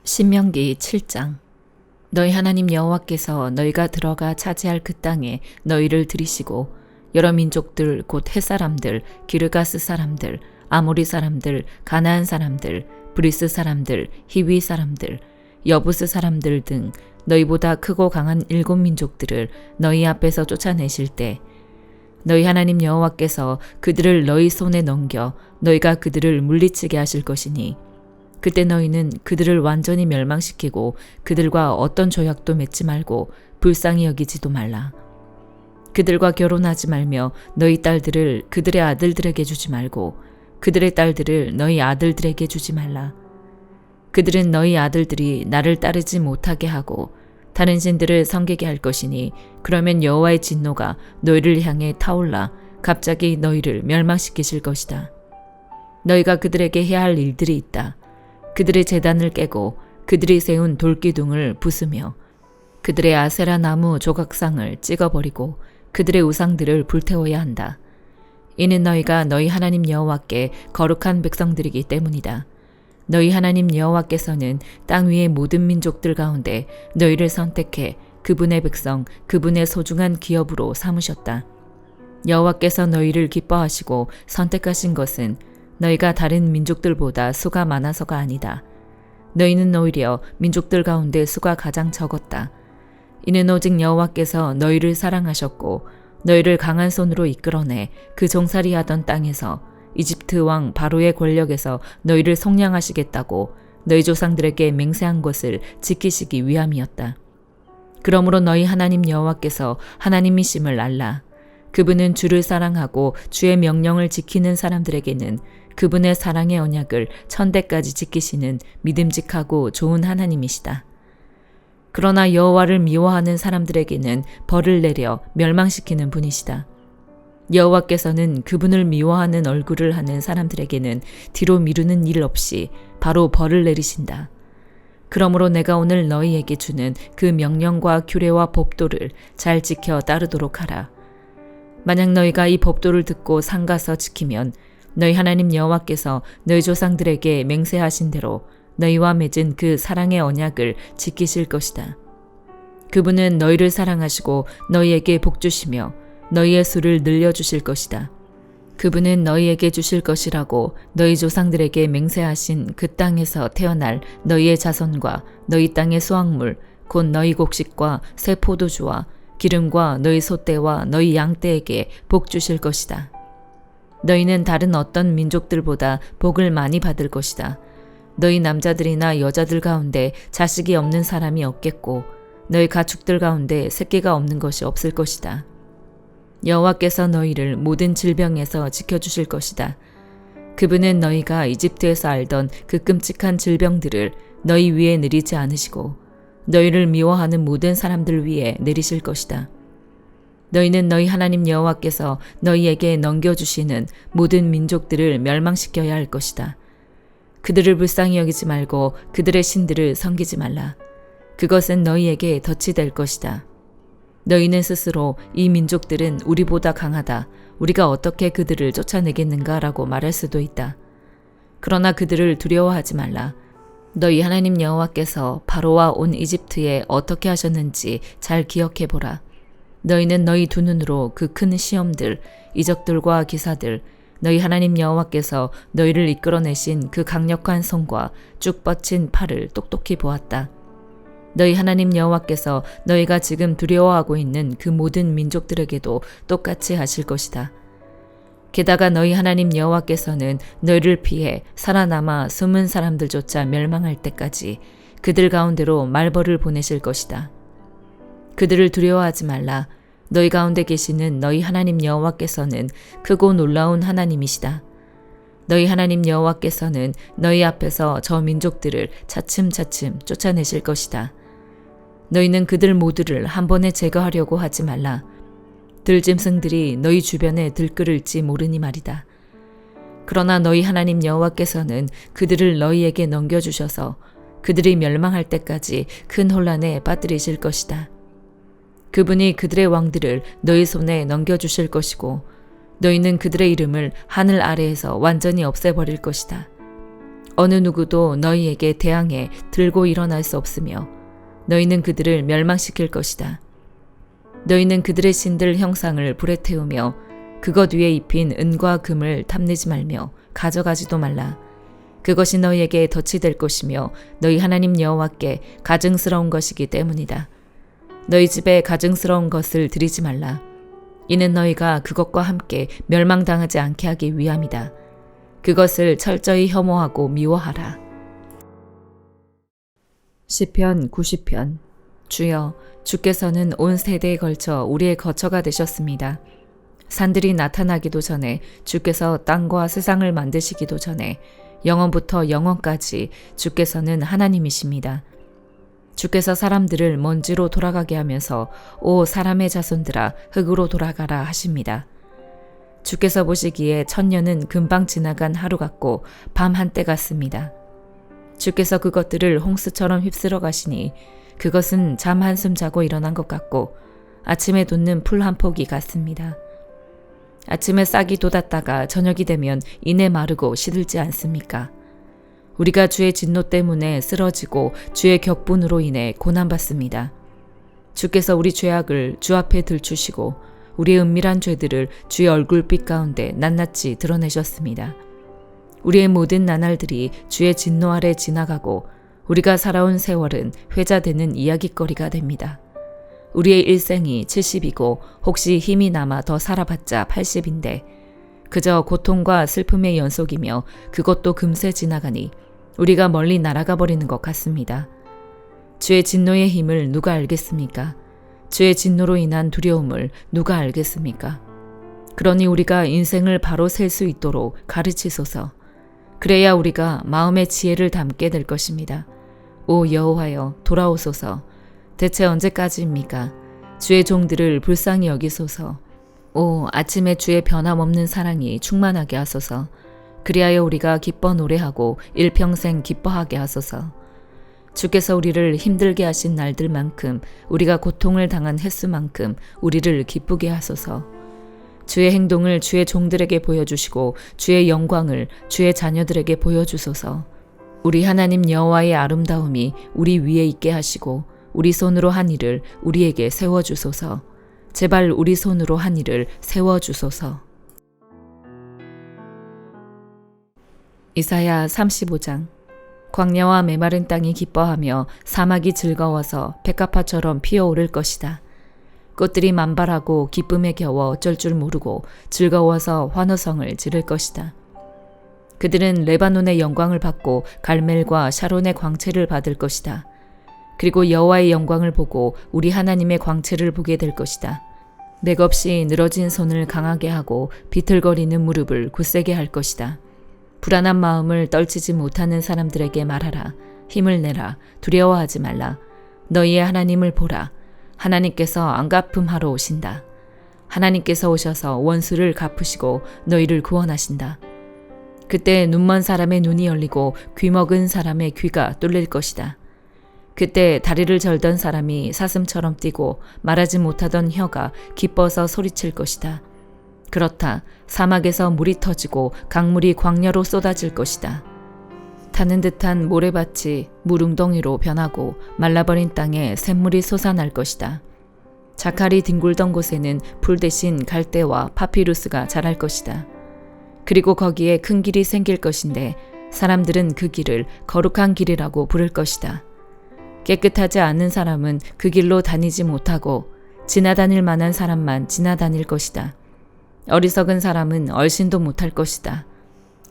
신명기 7장. 너희 하나님 여호와께서 너희가 들어가 차지할 그 땅에 너희를 들이시고 여러 민족들 곧 헷사람들, 기르가스 사람들, 아모리 사람들, 가나안 사람들, 브리스 사람들, 히위 사람들, 여부스 사람들 등 너희보다 크고 강한 7민족들을 너희 앞에서 쫓아내실 때 너희 하나님 여호와께서 그들을 너희 손에 넘겨 너희가 그들을 물리치게 하실 것이니 그때 너희는 그들을 완전히 멸망시키고 그들과 어떤 조약도 맺지 말고 불쌍히 여기지도 말라. 그들과 결혼하지 말며 너희 딸들을 그들의 아들들에게 주지 말고 그들의 딸들을 너희 아들들에게 주지 말라. 그들은 너희 아들들이 나를 따르지 못하게 하고 다른 신들을 섬기게 할 것이니 그러면 여호와의 진노가 너희를 향해 타올라 갑자기 너희를 멸망시키실 것이다. 너희가 그들에게 해야 할 일들이 있다. 그들의 제단을 깨고 그들이 세운 돌기둥을 부수며 그들의 아세라 나무 조각상을 찍어버리고 그들의 우상들을 불태워야 한다. 이는 너희가 너희 하나님 여호와께 거룩한 백성들이기 때문이다. 너희 하나님 여호와께서는 땅 위의 모든 민족들 가운데 너희를 선택해 그분의 백성, 그분의 소중한 기업으로 삼으셨다. 여호와께서 너희를 기뻐하시고 선택하신 것은 너희가 다른 민족들보다 수가 많아서가 아니다. 너희는 오히려 민족들 가운데 수가 가장 적었다. 이는 오직 여호와께서 너희를 사랑하셨고 너희를 강한 손으로 이끌어내 그 종살이하던 땅에서 이집트 왕 바로의 권력에서 너희를 속량하시겠다고 너희 조상들에게 맹세한 것을 지키시기 위함이었다. 그러므로 너희 하나님 여호와께서 하나님이심을 알라. 그분은 주를 사랑하고 주의 명령을 지키는 사람들에게는 그분의 사랑의 언약을 천대까지 지키시는 믿음직하고 좋은 하나님이시다. 그러나 여호와를 미워하는 사람들에게는 벌을 내려 멸망시키는 분이시다. 여호와께서는 그분을 미워하는 얼굴을 하는 사람들에게는 뒤로 미루는 일 없이 바로 벌을 내리신다. 그러므로 내가 오늘 너희에게 주는 그 명령과 규례와 법도를 잘 지켜 따르도록 하라. 만약 너희가 이 법도를 듣고 삼가서 지키면 너희 하나님 여호와께서 너희 조상들에게 맹세하신 대로 너희와 맺은 그 사랑의 언약을 지키실 것이다. 그분은 너희를 사랑하시고 너희에게 복 주시며 너희의 수를 늘려주실 것이다. 그분은 너희에게 주실 것이라고 너희 조상들에게 맹세하신 그 땅에서 태어날 너희의 자손과 너희 땅의 수확물 곧 너희 곡식과 새 포도주와 기름과 너희 소떼와 너희 양떼에게 복 주실 것이다. 너희는 다른 어떤 민족들보다 복을 많이 받을 것이다. 너희 남자들이나 여자들 가운데 자식이 없는 사람이 없겠고 너희 가축들 가운데 새끼가 없는 것이 없을 것이다. 여호와께서 너희를 모든 질병에서 지켜주실 것이다. 그분은 너희가 이집트에서 알던 그 끔찍한 질병들을 너희 위에 내리지 않으시고 너희를 미워하는 모든 사람들 위에 내리실 것이다. 너희는 너희 하나님 여호와께서 너희에게 넘겨주시는 모든 민족들을 멸망시켜야 할 것이다. 그들을 불쌍히 여기지 말고 그들의 신들을 섬기지 말라. 그것은 너희에게 덫이 될 것이다. 너희는 스스로 이 민족들은 우리보다 강하다. 우리가 어떻게 그들을 쫓아내겠는가 라고 말할 수도 있다. 그러나 그들을 두려워하지 말라. 너희 하나님 여호와께서 바로와 온 이집트에 어떻게 하셨는지 잘 기억해보라. 너희는 너희 두 눈으로 그 큰 시험들, 이적들과 기사들, 너희 하나님 여호와께서 너희를 이끌어내신 그 강력한 손과 쭉 뻗친 팔을 똑똑히 보았다. 너희 하나님 여호와께서 너희가 지금 두려워하고 있는 그 모든 민족들에게도 똑같이 하실 것이다. 게다가 너희 하나님 여호와께서는 너희를 피해 살아남아 숨은 사람들조차 멸망할 때까지 그들 가운데로 말벌을 보내실 것이다. 그들을 두려워하지 말라. 너희 가운데 계시는 너희 하나님 여호와께서는 크고 놀라운 하나님이시다. 너희 하나님 여호와께서는 너희 앞에서 저 민족들을 차츰차츰 쫓아내실 것이다. 너희는 그들 모두를 한 번에 제거하려고 하지 말라. 들짐승들이 너희 주변에 들끓을지 모르니 말이다. 그러나 너희 하나님 여호와께서는 그들을 너희에게 넘겨주셔서 그들이 멸망할 때까지 큰 혼란에 빠뜨리실 것이다. 그분이 그들의 왕들을 너희 손에 넘겨주실 것이고 너희는 그들의 이름을 하늘 아래에서 완전히 없애버릴 것이다. 어느 누구도 너희에게 대항해 들고 일어날 수 없으며 너희는 그들을 멸망시킬 것이다. 너희는 그들의 신들 형상을 불에 태우며 그것 위에 입힌 은과 금을 탐내지 말며 가져가지도 말라. 그것이 너희에게 덫이 될 것이며 너희 하나님 여호와께 가증스러운 것이기 때문이다. 너희 집에 가증스러운 것을 드리지 말라. 이는 너희가 그것과 함께 멸망당하지 않게 하기 위함이다. 그것을 철저히 혐오하고 미워하라. 시편 90편. 주여, 주께서는 온 세대에 걸쳐 우리의 거처가 되셨습니다. 산들이 나타나기도 전에 주께서 땅과 세상을 만드시기도 전에 영원부터 영원까지 주께서는 하나님이십니다. 주께서 사람들을 먼지로 돌아가게 하면서 오 사람의 자손들아 흙으로 돌아가라 하십니다. 주께서 보시기에 천년은 금방 지나간 하루 같고 밤 한때 같습니다. 주께서 그것들을 홍수처럼 휩쓸어 가시니 그것은 잠 한숨 자고 일어난 것 같고 아침에 돋는 풀 한 포기 같습니다. 아침에 싹이 돋았다가 저녁이 되면 이내 마르고 시들지 않습니까? 우리가 주의 진노 때문에 쓰러지고 주의 격분으로 인해 고난받습니다. 주께서 우리 죄악을 주 앞에 들추시고 우리의 은밀한 죄들을 주의 얼굴빛 가운데 낱낱이 드러내셨습니다. 우리의 모든 나날들이 주의 진노 아래 지나가고 우리가 살아온 세월은 회자되는 이야깃거리가 됩니다. 우리의 일생이 70이고 혹시 힘이 남아 더 살아봤자 80인데 그저 고통과 슬픔의 연속이며 그것도 금세 지나가니 우리가 멀리 날아가 버리는 것 같습니다. 주의 진노의 힘을 누가 알겠습니까? 주의 진노로 인한 두려움을 누가 알겠습니까? 그러니 우리가 인생을 바로 셀 수 있도록 가르치소서. 그래야 우리가 마음의 지혜를 담게 될 것입니다. 오 여호와여 돌아오소서. 대체 언제까지입니까? 주의 종들을 불쌍히 여기소서. 오 아침에 주의 변함없는 사랑이 충만하게 하소서. 그리하여 우리가 기뻐 노래하고 일평생 기뻐하게 하소서. 주께서 우리를 힘들게 하신 날들만큼 우리가 고통을 당한 횟수만큼 우리를 기쁘게 하소서. 주의 행동을 주의 종들에게 보여주시고 주의 영광을 주의 자녀들에게 보여주소서. 우리 하나님 여호와의 아름다움이 우리 위에 있게 하시고 우리 손으로 한 일을 우리에게 세워주소서. 제발 우리 손으로 한 일을 세워주소서. 이사야 35장. 광야와 메마른 땅이 기뻐하며 사막이 즐거워서 백합화처럼 피어오를 것이다. 꽃들이 만발하고 기쁨에 겨워 어쩔 줄 모르고 즐거워서 환호성을 지를 것이다. 그들은 레바논의 영광을 받고 갈멜과 샤론의 광채를 받을 것이다. 그리고 여호와의 영광을 보고 우리 하나님의 광채를 보게 될 것이다. 맥없이 늘어진 손을 강하게 하고 비틀거리는 무릎을 굳세게 할 것이다. 불안한 마음을 떨치지 못하는 사람들에게 말하라. 힘을 내라. 두려워하지 말라. 너희의 하나님을 보라. 하나님께서 안갚음하러 오신다. 하나님께서 오셔서 원수를 갚으시고 너희를 구원하신다. 그때 눈먼 사람의 눈이 열리고 귀먹은 사람의 귀가 뚫릴 것이다. 그때 다리를 절던 사람이 사슴처럼 뛰고 말하지 못하던 혀가 기뻐서 소리칠 것이다. 그렇다. 사막에서 물이 터지고 강물이 광야로 쏟아질 것이다. 타는 듯한 모래밭이 물웅덩이로 변하고 말라버린 땅에 샘물이 솟아날 것이다. 자칼이 뒹굴던 곳에는 풀 대신 갈대와 파피루스가 자랄 것이다. 그리고 거기에 큰 길이 생길 것인데 사람들은 그 길을 거룩한 길이라고 부를 것이다. 깨끗하지 않은 사람은 그 길로 다니지 못하고 지나다닐 만한 사람만 지나다닐 것이다. 어리석은 사람은 얼씬도 못할 것이다.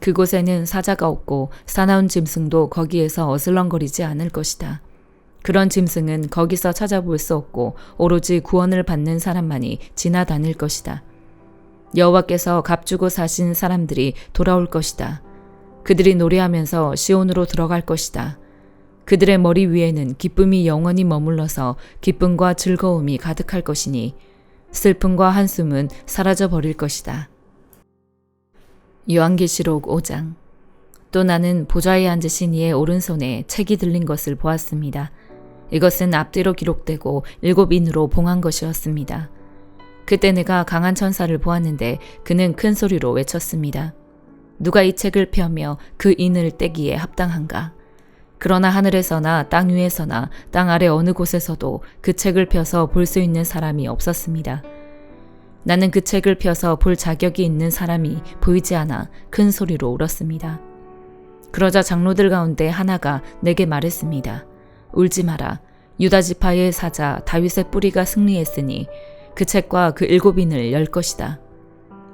그곳에는 사자가 없고 사나운 짐승도 거기에서 어슬렁거리지 않을 것이다. 그런 짐승은 거기서 찾아볼 수 없고 오로지 구원을 받는 사람만이 지나다닐 것이다. 여호와께서 값주고 사신 사람들이 돌아올 것이다. 그들이 노래하면서 시온으로 들어갈 것이다. 그들의 머리 위에는 기쁨이 영원히 머물러서 기쁨과 즐거움이 가득할 것이니 슬픔과 한숨은 사라져 버릴 것이다. 요한계시록 5장. 또 나는 보좌에 앉으신 이의 오른손에 책이 들린 것을 보았습니다. 이것은 앞뒤로 기록되고 7인으로 봉한 것이었습니다. 그때 내가 강한 천사를 보았는데 그는 큰 소리로 외쳤습니다. 누가 이 책을 펴며 그 인을 떼기에 합당한가? 그러나 하늘에서나 땅 위에서나 땅 아래 어느 곳에서도 그 책을 펴서 볼 수 있는 사람이 없었습니다. 나는 그 책을 펴서 볼 자격이 있는 사람이 보이지 않아 큰 소리로 울었습니다. 그러자 장로들 가운데 하나가 내게 말했습니다. 울지 마라. 유다 지파의 사자 다윗의 뿌리가 승리했으니 그 책과 그 7인을 열 것이다.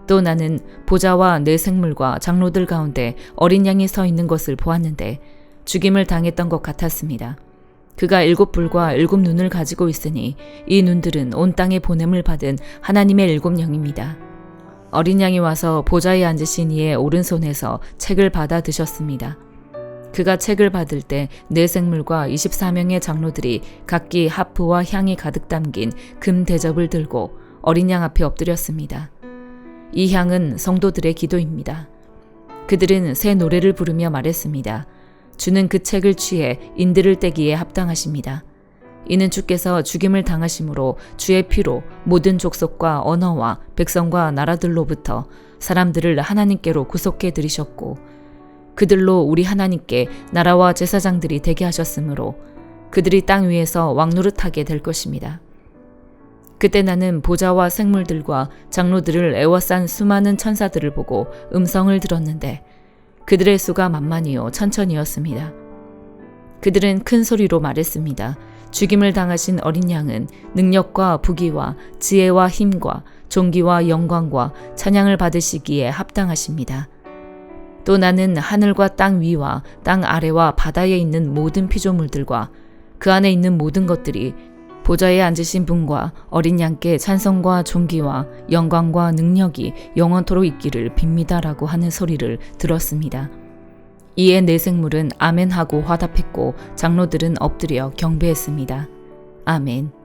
또 나는 보좌와 내 생물과 장로들 가운데 어린 양이 서 있는 것을 보았는데 죽임을 당했던 것 같았습니다. 그가 7불과 7눈을 가지고 있으니 이 눈들은 온 땅에 보냄을 받은 하나님의 7영입니다. 어린 양이 와서 보좌에 앉으신 이의 오른손에서 책을 받아 드셨습니다. 그가 책을 받을 때 네 생물과 24명의 장로들이 각기 하프와 향이 가득 담긴 금 대접을 들고 어린 양 앞에 엎드렸습니다. 이 향은 성도들의 기도입니다. 그들은 새 노래를 부르며 말했습니다. 주는 그 책을 취해 인들을 떼기에 합당하십니다. 이는 주께서 죽임을 당하심으로 주의 피로 모든 족속과 언어와 백성과 나라들로부터 사람들을 하나님께로 구속해 들이셨고 그들로 우리 하나님께 나라와 제사장들이 되게 하셨으므로 그들이 땅 위에서 왕노릇하게 될 것입니다. 그때 나는 보좌와 생물들과 장로들을 에워싼 수많은 천사들을 보고 음성을 들었는데 그들의 수가 만만이요 천천이었습니다. 그들은 큰 소리로 말했습니다. 죽임을 당하신 어린 양은 능력과 부귀와 지혜와 힘과 존귀와 영광과 찬양을 받으시기에 합당하십니다. 또 나는 하늘과 땅 위와 땅 아래와 바다에 있는 모든 피조물들과 그 안에 있는 모든 것들이 보좌에 앉으신 분과 어린 양께 찬송과 존귀와 영광과 능력이 영원토록 있기를 빕니다라고 하는 소리를 들었습니다. 이에 네 생물은 아멘하고 화답했고 장로들은 엎드려 경배했습니다. 아멘.